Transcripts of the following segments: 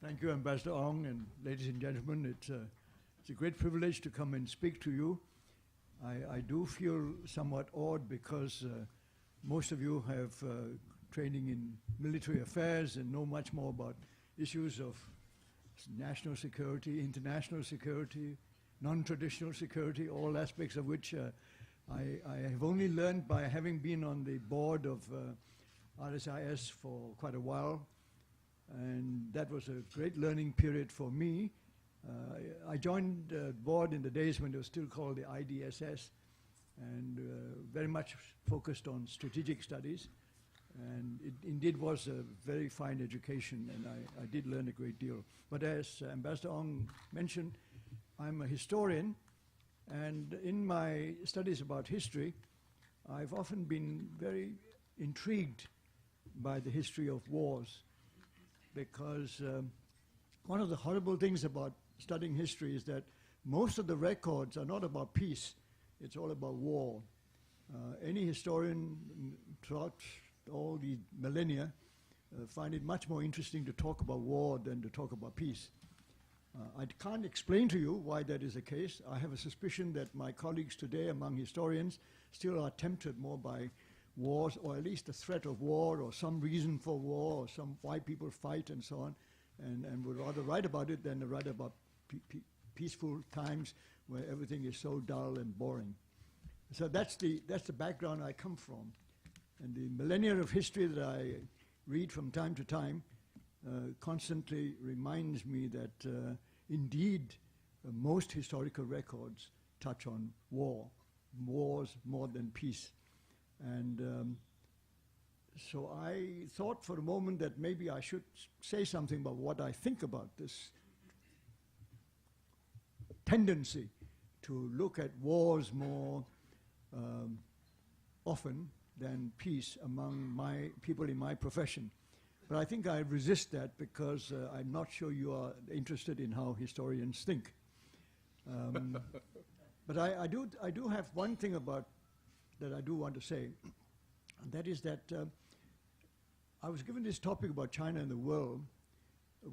Thank you, Ambassador Ong, and ladies and gentlemen. It's a great privilege to come and speak to you. I do feel somewhat awed because most of you have training in military affairs and know much more about issues of national security, international security, non-traditional security, all aspects of which I have only learned by having been on the board of RSIS for quite a while. And that was a great learning period for me. I joined the board in the days when it was still called the IDSS, and very much focused on strategic studies. And it indeed was a very fine education, and I did learn a great deal. But as Ambassador Ong mentioned, I'm a historian, and in my studies about history, I've often been very intrigued by the history of wars, because one of the horrible things about studying history is that most of the records are not about peace, it's all about war. Any historian throughout all the millennia find it much more interesting to talk about war than to talk about peace. I can't explain to you why that is the case. I have a suspicion that my colleagues today among historians still are tempted more by wars, or at least the threat of war, or some reason for war, or some why people fight and so on, and would rather write about it than write about peaceful times where everything is so dull and boring. So that's the background I come from. And the millennia of history that I read from time to time constantly reminds me that indeed most historical records touch on wars more than peace. And so I thought for a moment that maybe I should say something about what I think about this tendency to look at wars more often than peace among my people in my profession. But I think I resist that because I'm not sure you are interested in how historians think. But I do have one thing that I do want to say, and that is that I was given this topic about China and the world,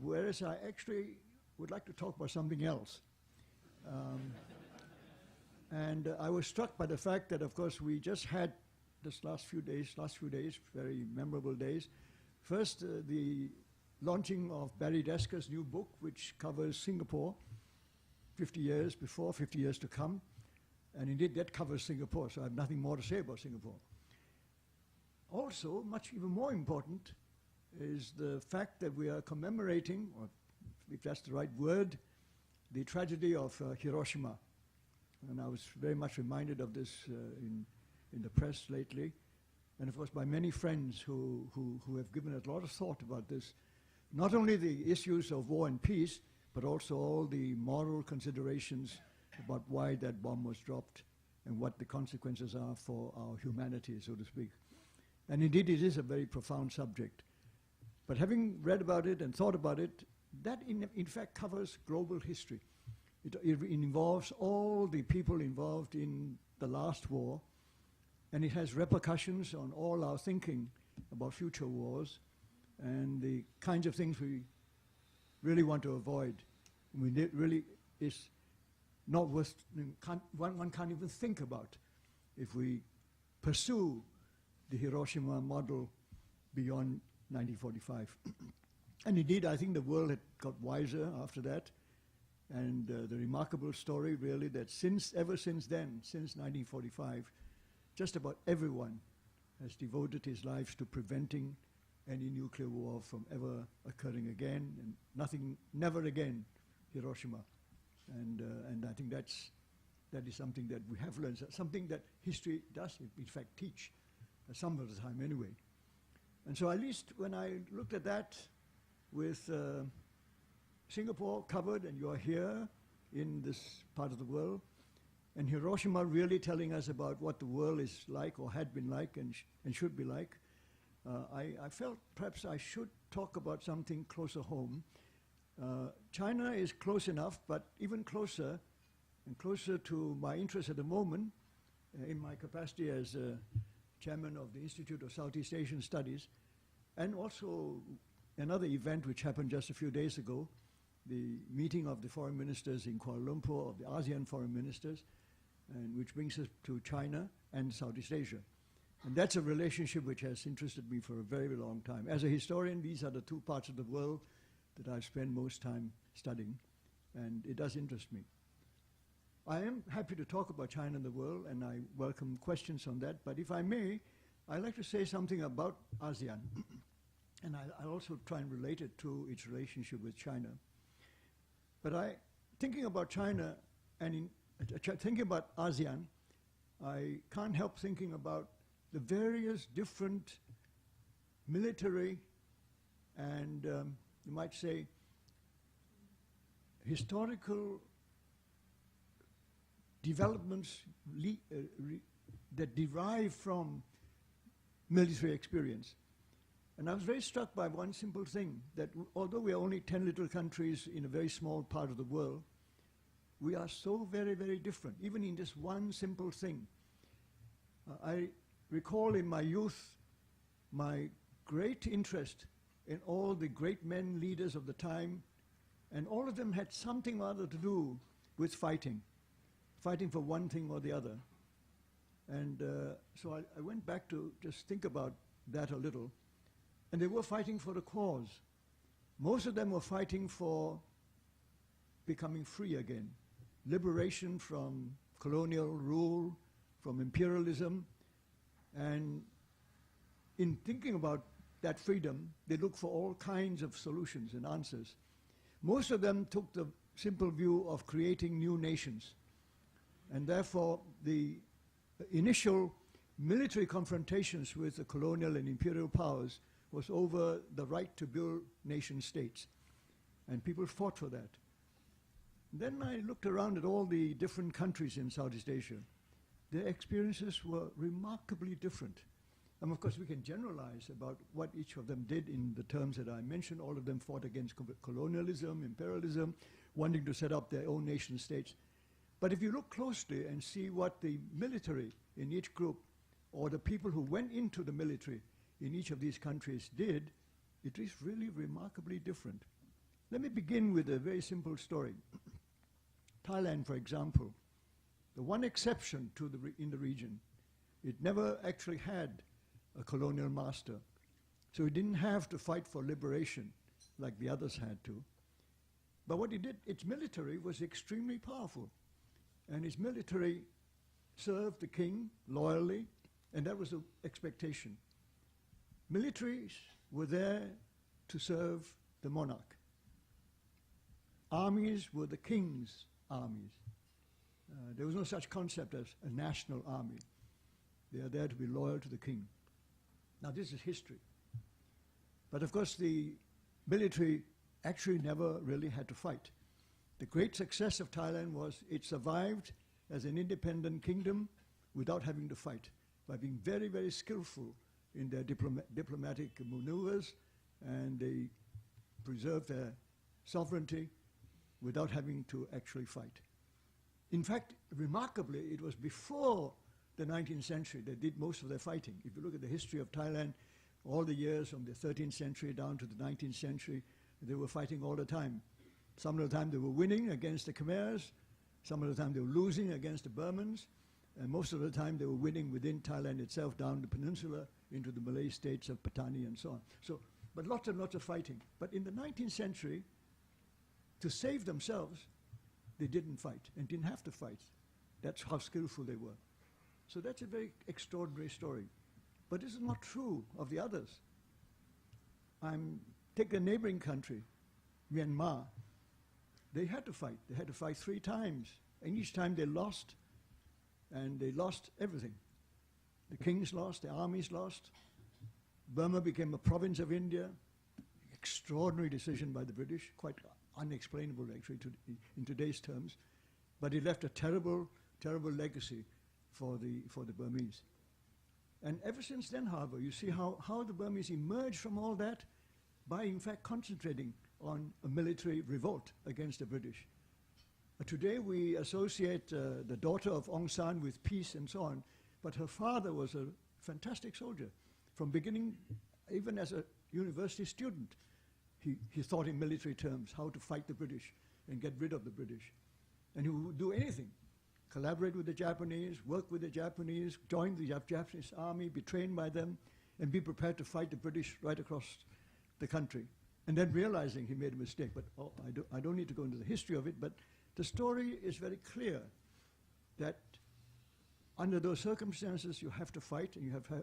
whereas I actually would like to talk about something else. And I was struck by the fact that, of course, we just had this last few days, very memorable days. First, the launching of Barry Desker's new book, which covers Singapore 50 years before, 50 years to come. And indeed, that covers Singapore, so I have nothing more to say about Singapore. Also, much even more important, is the fact that we are commemorating, or if that's the right word, the tragedy of Hiroshima. And I was very much reminded of this in the press lately, and of course by many friends who have given a lot of thought about this. Not only the issues of war and peace, but also all the moral considerations about why that bomb was dropped and what the consequences are for our humanity, so to speak. And indeed, it is a very profound subject. But having read about it and thought about it, that in fact covers global history. It involves all the people involved in the last war, and it has repercussions on all our thinking about future wars and the kinds of things we really want to avoid. Really is not worth, one can't even think about if we pursue the Hiroshima model beyond 1945. And indeed, I think the world had got wiser after that. And the remarkable story really that ever since then, since 1945, just about everyone has devoted his lives to preventing any nuclear war from ever occurring again, and never again, Hiroshima. And I think that is something that we have learned, something that history does, in fact, teach, some of the time anyway. And so at least when I looked at that with Singapore covered, and you're here in this part of the world, and Hiroshima really telling us about what the world is like, or had been like, and should be like, I felt perhaps I should talk about something closer home. China is close enough, but even closer, and closer to my interest at the moment, in my capacity as chairman of the Institute of Southeast Asian Studies, and also another event which happened just a few days ago, the meeting of the foreign ministers in Kuala Lumpur, of the ASEAN foreign ministers, and which brings us to China and Southeast Asia. And that's a relationship which has interested me for a very, very long time. As a historian, these are the two parts of the world that I've spent most time studying, and it does interest me. I am happy to talk about China and the world, and I welcome questions on that, but if I may, I'd like to say something about ASEAN, and I'll also try and relate it to its relationship with China. But thinking about China and thinking about ASEAN, I can't help thinking about the various different military and, you might say, historical developments that derive from military experience. And I was very struck by one simple thing, that although we are only 10 little countries in a very small part of the world, we are so very, very different, even in just one simple thing. I recall in my youth my great interest in all the great men, leaders of the time, and all of them had something or other to do with fighting for one thing or the other. And so I went back to just think about that a little. And they were fighting for the cause. Most of them were fighting for becoming free again, liberation from colonial rule, from imperialism. And in thinking about that freedom, they looked for all kinds of solutions and answers. Most of them took the simple view of creating new nations. And therefore, the initial military confrontations with the colonial and imperial powers was over the right to build nation states. And people fought for that. Then I looked around at all the different countries in Southeast Asia. Their experiences were remarkably different. And of course, we can generalize about what each of them did in the terms that I mentioned. All of them fought against colonialism, imperialism, wanting to set up their own nation states. But if you look closely and see what the military in each group, or the people who went into the military in each of these countries did, it is really remarkably different. Let me begin with a very simple story. Thailand, for example, the one exception to in the region, it never actually had a colonial master. So it didn't have to fight for liberation like the others had to. But what it did, its military was extremely powerful. And its military served the king loyally, and that was the expectation. Militaries were there to serve the monarch. Armies were the king's armies. There was no such concept as a national army. They are there to be loyal to the king. Now this is history. But of course the military actually never really had to fight. The great success of Thailand was it survived as an independent kingdom without having to fight, by being very, very skillful in their diplomatic maneuvers, and they preserved their sovereignty without having to actually fight. In fact, remarkably, it was before the 19th century they did most of their fighting. If you look at the history of Thailand, all the years from the 13th century down to the 19th century, they were fighting all the time. Some of the time they were winning against the Khmers, some of the time they were losing against the Burmans, and most of the time they were winning within Thailand itself, down the peninsula into the Malay states of Patani and so on. So, but lots and lots of fighting. But in the 19th century, to save themselves, they didn't fight and didn't have to fight. That's how skillful they were. So that's a very extraordinary story. But this is not true of the others. Take a neighboring country, Myanmar. They had to fight. They had to fight 3 times. And each time they lost, and they lost everything. The kings lost, the armies lost. Burma became a province of India. Extraordinary decision by the British, quite unexplainable actually in today's terms. But it left a terrible, terrible legacy for the Burmese. And ever since then, however, you see how the Burmese emerged from all that by in fact concentrating on a military revolt against the British. Today we associate the daughter of Aung San with peace and so on, but her father was a fantastic soldier from beginning, even as a university student. he thought in military terms, how to fight the British and get rid of the British. And he would do anything, collaborate with the Japanese, work with the Japanese, join the Japanese army, be trained by them, and be prepared to fight the British right across the country. And then realizing he made a mistake. But I don't need to go into the history of it, but the story is very clear that under those circumstances you have to fight, and you have a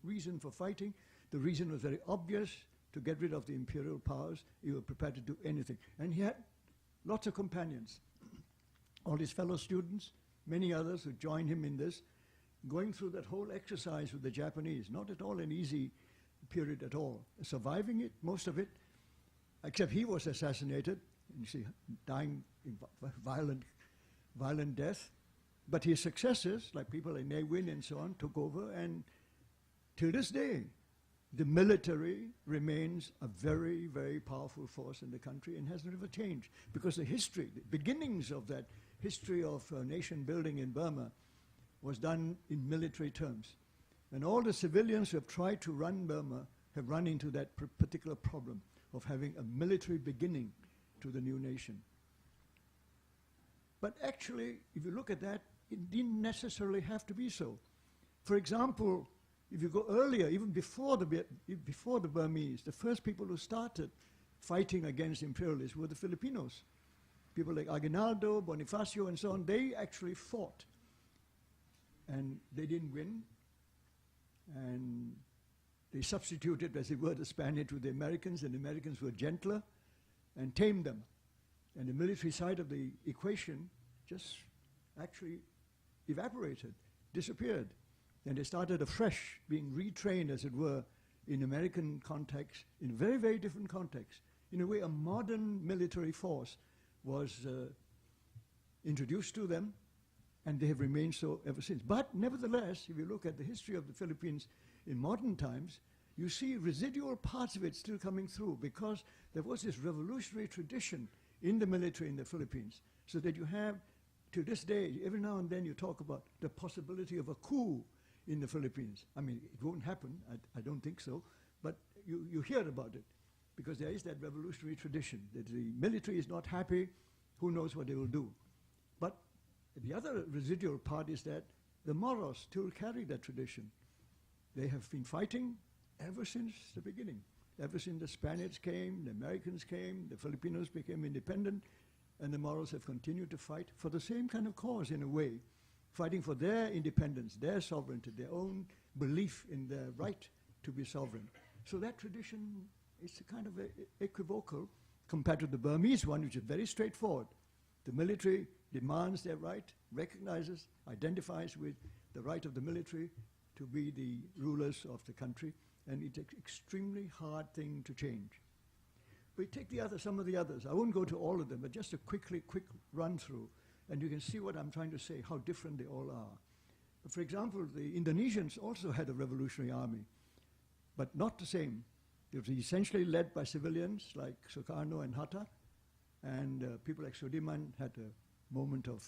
reason for fighting. The reason was very obvious, to get rid of the imperial powers. You were prepared to do anything. And he had lots of companions, all his fellow students, many others who joined him in this, going through that whole exercise with the Japanese. Not at all an easy period at all. Surviving it, most of it, except he was assassinated, you see, dying in violent death. But his successors, like people like Ne Win and so on, took over, and till this day, the military remains a very, very powerful force in the country and has never changed, because the history, the beginnings of that history of nation building in Burma was done in military terms. And all the civilians who have tried to run Burma have run into that particular problem of having a military beginning to the new nation. But actually, if you look at that, it didn't necessarily have to be so. For example, if you go earlier, even before the Burmese, the first people who started fighting against imperialists were the Filipinos. People like Aguinaldo, Bonifacio, and so on, they actually fought. And they didn't win. And they substituted, as it were, the Spaniards with the Americans, and the Americans were gentler and tamed them. And the military side of the equation just actually evaporated, disappeared. And they started afresh, being retrained, as it were, in American context, in a very, very different context. In a way, a modern military force was introduced to them, and they have remained so ever since. But nevertheless, if you look at the history of the Philippines in modern times, you see residual parts of it still coming through, because there was this revolutionary tradition in the military in the Philippines, so that you have, to this day, every now and then you talk about the possibility of a coup in the Philippines. I mean, it won't happen, I don't think so, but you hear about it, because there is that revolutionary tradition, that the military is not happy, who knows what they will do. But the other residual part is that the Moros still carry that tradition. They have been fighting ever since the beginning. Ever since the Spaniards came, the Americans came, the Filipinos became independent, and the Moros have continued to fight for the same kind of cause, in a way, fighting for their independence, their sovereignty, their own belief in their right to be sovereign. So that tradition is kind of equivocal compared to the Burmese one, which is very straightforward. The military demands their right, recognizes, identifies with the right of the military to be the rulers of the country, and it's an extremely hard thing to change. We take some of the others. I won't go to all of them, but just a quick run through, and you can see what I'm trying to say, how different they all are. For example, the Indonesians also had a revolutionary army, but not the same. It was essentially led by civilians like Sukarno and Hatta, and people like Sudirman had a moment of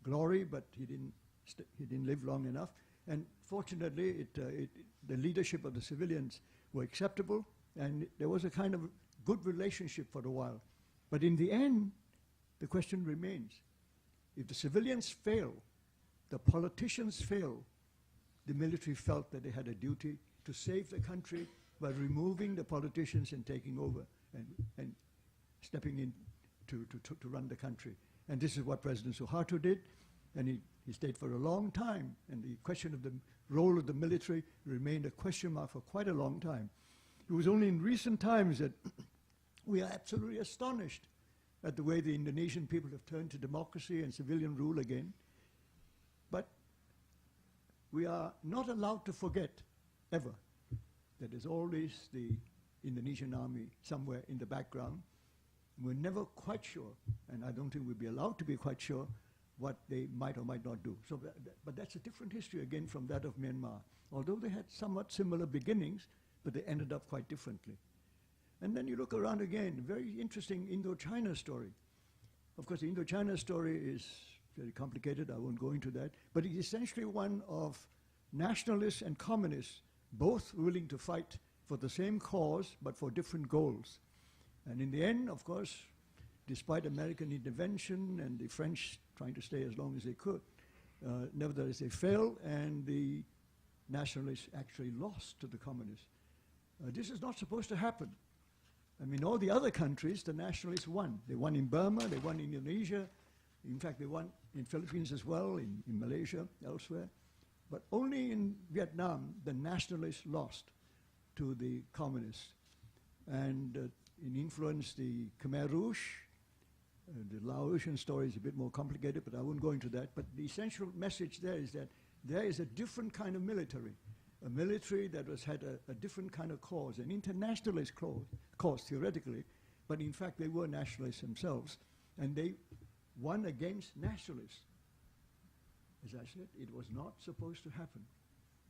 glory, but he didn't live long enough. And fortunately, the leadership of the civilians were acceptable, and there was a kind of good relationship for a while. But in the end, the question remains. If the civilians fail, the politicians fail, the military felt that they had a duty to save the country by removing the politicians and taking over and stepping in to run the country. And this is what President Suharto did, and he stayed for a long time, and the question of the role of the military remained a question mark for quite a long time. It was only in recent times that we are absolutely astonished at the way the Indonesian people have turned to democracy and civilian rule again. But we are not allowed to forget, ever, that there's always the Indonesian army somewhere in the background. We're never quite sure, and I don't think we'll be allowed to be quite sure, what they might or might not do. So but that's a different history again from that of Myanmar. Although they had somewhat similar beginnings, but they ended up quite differently. And then you look around again, very interesting Indochina story. Of course, the Indochina story is very complicated, I won't go into that, but it's essentially one of nationalists and communists, both willing to fight for the same cause, but for different goals. And in the end, of course, despite American intervention and the French trying to stay as long as they could, nevertheless they failed, and the nationalists actually lost to the communists. This is not supposed to happen. I mean, all the other countries, the nationalists won. They won in Burma, they won in Indonesia, in fact they won in Philippines as well, in Malaysia, elsewhere. But only in Vietnam, the nationalists lost to the communists. And it influenced the Khmer Rouge. The Laotian story is a bit more complicated, but I won't go into that. But the essential message there is that there is a different kind of military, a military that had a different kind of cause, an internationalist cause theoretically, but in fact they were nationalists themselves, and they won against nationalists. As I said, it was not supposed to happen.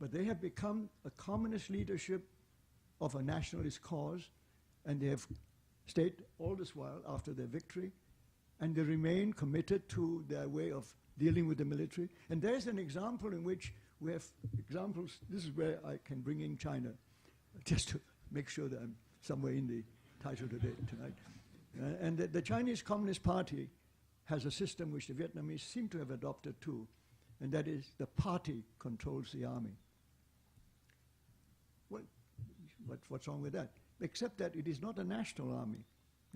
But they have become a communist leadership of a nationalist cause, and they have stayed all this while after their victory, and they remain committed to their way of dealing with the military. And there's an example in which we have examples. This is where I can bring in China, just to make sure that I'm somewhere in the title today, tonight. And the Chinese Communist Party has a system which the Vietnamese seem to have adopted too, and that is the party controls the army. Well, what's wrong with that? Except that it is not a national army.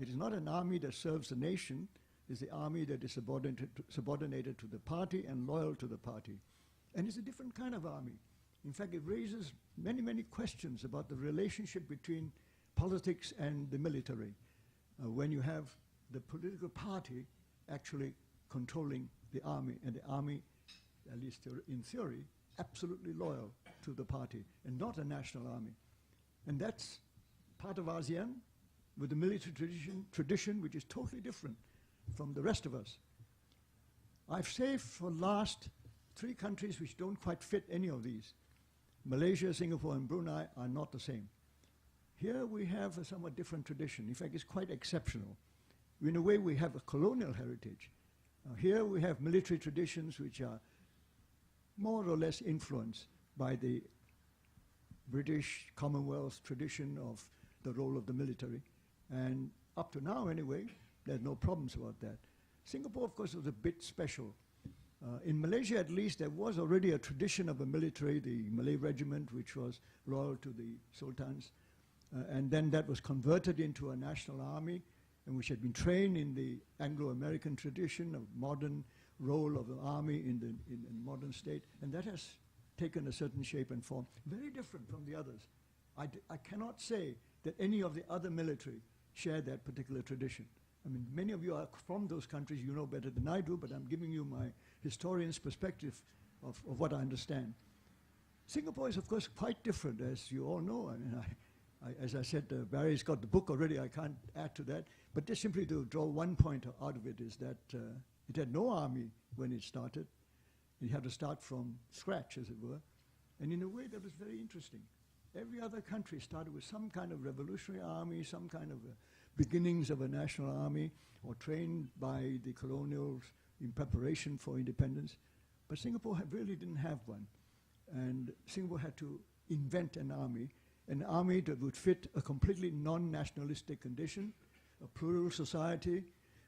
It is not an army that serves the nation. It's the army that is subordinated to the party and loyal to the party. And it's a different kind of army. In fact, it raises many, many questions about the relationship between politics and the military. When you have the political party actually controlling the army, and the army, at least in theory, absolutely loyal to the party, and not a national army. And that's part of ASEAN, with the military tradition which is totally different from the rest of us. I've saved for last 3 countries which don't quite fit any of these. Malaysia, Singapore, and Brunei are not the same. Here we have a somewhat different tradition. In fact, it's quite exceptional. In a way, we have a colonial heritage. Here we have military traditions which are more or less influenced by the British Commonwealth tradition of the role of the military. And up to now, anyway, there's no problems about that. Singapore, of course, was a bit special. In Malaysia, at least, there was already a tradition of a military, the Malay Regiment, which was loyal to the sultans. And then that was converted into a national army, and which had been trained in the Anglo-American tradition of modern role of the army in the modern state. And that has taken a certain shape and form, very different from the others. I cannot say that any of the other military share that particular tradition. I mean, many of you are from those countries, you know better than I do, but I'm giving you my historian's perspective of what I understand. Singapore is, of course, quite different, as you all know. I mean, as I said, Barry's got the book already, I can't add to that. But just simply to draw one point out of it is that it had no army when it started. It had to start from scratch, as it were. And in a way, that was very interesting. Every other country started with some kind of revolutionary army, some kind of beginnings of a national army, or trained by the colonials in preparation for independence. But Singapore really didn't have one. And Singapore had to invent an army that would fit a completely non-nationalistic condition, a plural society,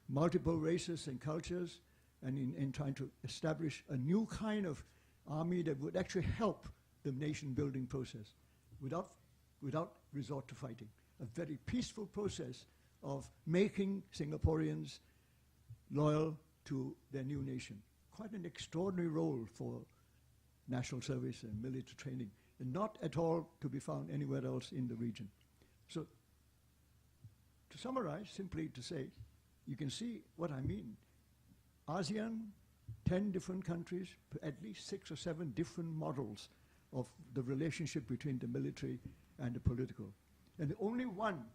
multiple races and cultures, and in trying to establish a new kind of army that would actually help the nation-building process without resort to fighting. A very peaceful process of making Singaporeans loyal to their new nation. Quite an extraordinary role for national service and military training, and not at all to be found anywhere else in the region. So, to summarize, simply to say, you can see what I mean. ASEAN, 10 different countries, at least 6 or 7 different models of the relationship between the military and the political. And the only one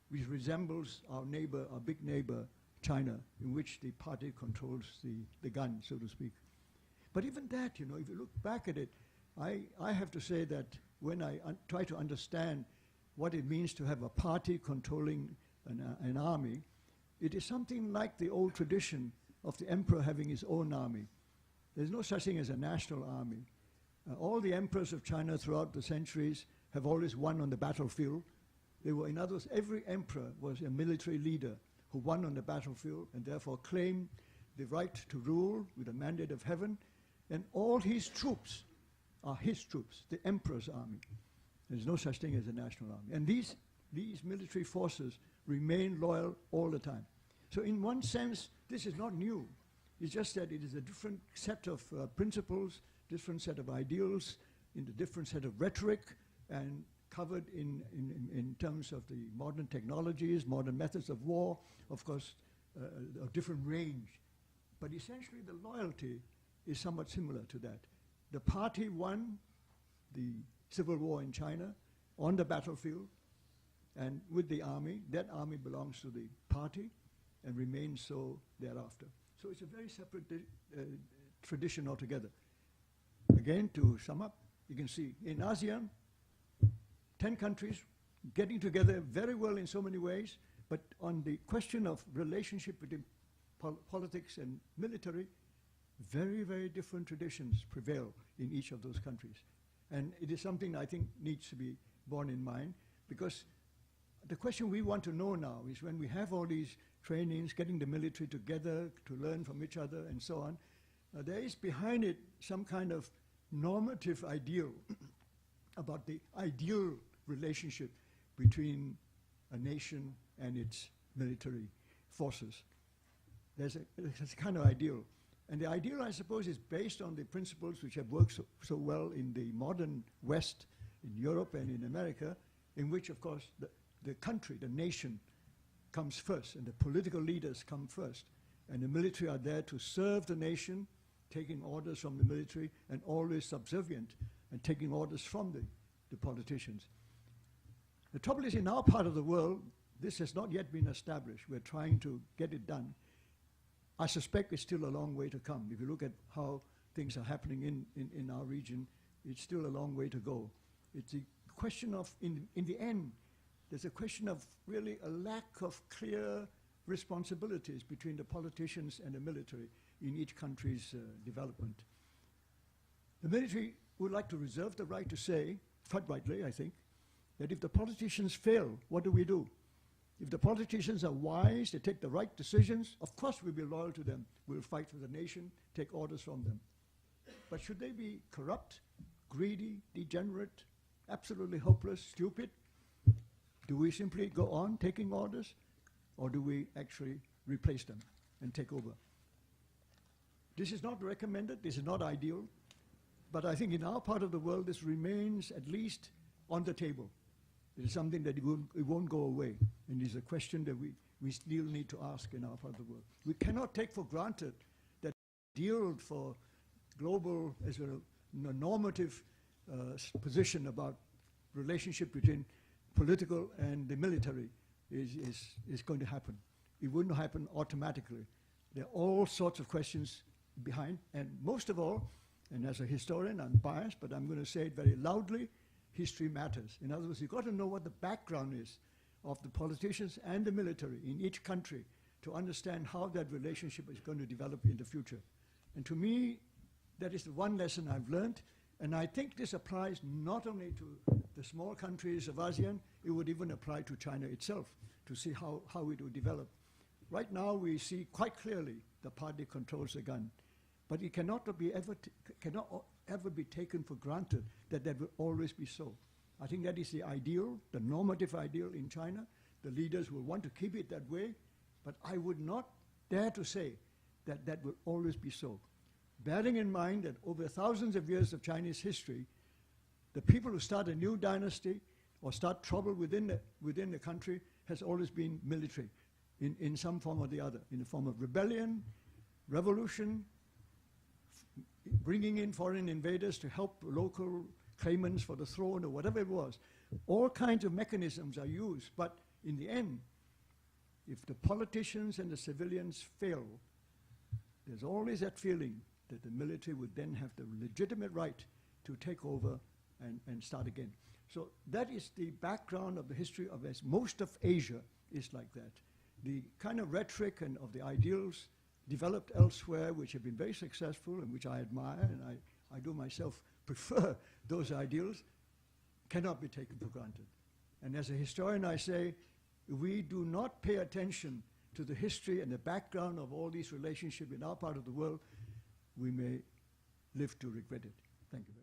which resembles our neighbor, our big neighbor, China, in which the party controls the gun, so to speak. But even that, you know, if you look back at it, I have to say that when I try to understand what it means to have a party controlling an army, it is something like the old tradition of the emperor having his own army. There's no such thing as a national army. All the emperors of China throughout the centuries have always won on the battlefield. They were, in other words, every emperor was a military leader who won on the battlefield and therefore claimed the right to rule with a mandate of heaven. And all his troops are his troops, the emperor's army. There's no such thing as a national army. And these military forces remain loyal all the time. So in one sense, this is not new. It's just that it is a different set of principles, different set of ideals, in the different set of rhetoric, and covered in terms of the modern technologies, modern methods of war, of course, a different range. But essentially the loyalty is somewhat similar to that. The party won the civil war in China on the battlefield, and with the army, that army belongs to the party and remains so thereafter. So it's a very separate tradition altogether. Again, to sum up, you can see in ASEAN, 10 countries getting together very well in so many ways, but on the question of relationship between politics and military, very, very different traditions prevail in each of those countries. And it is something I think needs to be borne in mind, because the question we want to know now is, when we have all these trainings, getting the military together to learn from each other and so on, there is behind it some kind of normative ideal about the ideal relationship between a nation and its military forces. There's a kind of ideal. And the ideal, I suppose, is based on the principles which have worked so well in the modern West, in Europe and in America, in which, of course, the country, the nation, comes first, and the political leaders come first. And the military are there to serve the nation, taking orders from the military, and always subservient, and taking orders from the politicians. The trouble is, in our part of the world, this has not yet been established. We're trying to get it done. I suspect it's still a long way to come. If you look at how things are happening in our region, it's still a long way to go. It's a question of, in the end, there's a question of really a lack of clear responsibilities between the politicians and the military in each country's development. The military would like to reserve the right to say, quite rightly, I think, that if the politicians fail, what do? If the politicians are wise, they take the right decisions, of course we'll be loyal to them. We'll fight for the nation, take orders from them. But should they be corrupt, greedy, degenerate, absolutely hopeless, stupid? Do we simply go on taking orders, or do we actually replace them and take over? This is not recommended, this is not ideal, but I think in our part of the world this remains at least on the table. It is something that it won't go away, and it is a question that we still need to ask in our part of the world. We cannot take for granted that ideal for global as a normative position about relationship between political and the military is going to happen. It wouldn't happen automatically. There are all sorts of questions behind, and most of all, and as a historian, I'm biased, but I'm going to say it very loudly, history matters. In other words, you've got to know what the background is of the politicians and the military in each country to understand how that relationship is going to develop in the future. And to me, that is the one lesson I've learned, and I think this applies not only to the small countries of ASEAN, it would even apply to China itself, to see how it will develop. Right now, we see quite clearly the party controls the gun, but it cannot ever be taken for granted that that will always be so. I think that is the ideal, the normative ideal in China. The leaders will want to keep it that way, but I would not dare to say that that will always be so. Bearing in mind that over thousands of years of Chinese history, the people who start a new dynasty or start trouble within the country has always been military in some form or the other, in the form of rebellion, revolution, bringing in foreign invaders to help local claimants for the throne or whatever it was. All kinds of mechanisms are used, but in the end, if the politicians and the civilians fail, there's always that feeling that the military would then have the legitimate right to take over and start again. So that is the background of the history of most of Asia is like that. The kind of rhetoric and of the ideals developed elsewhere, which have been very successful and which I admire, and I do myself prefer those ideals, cannot be taken for granted. And as a historian, I say, if we do not pay attention to the history and the background of all these relationships in our part of the world, we may live to regret it. Thank you very much.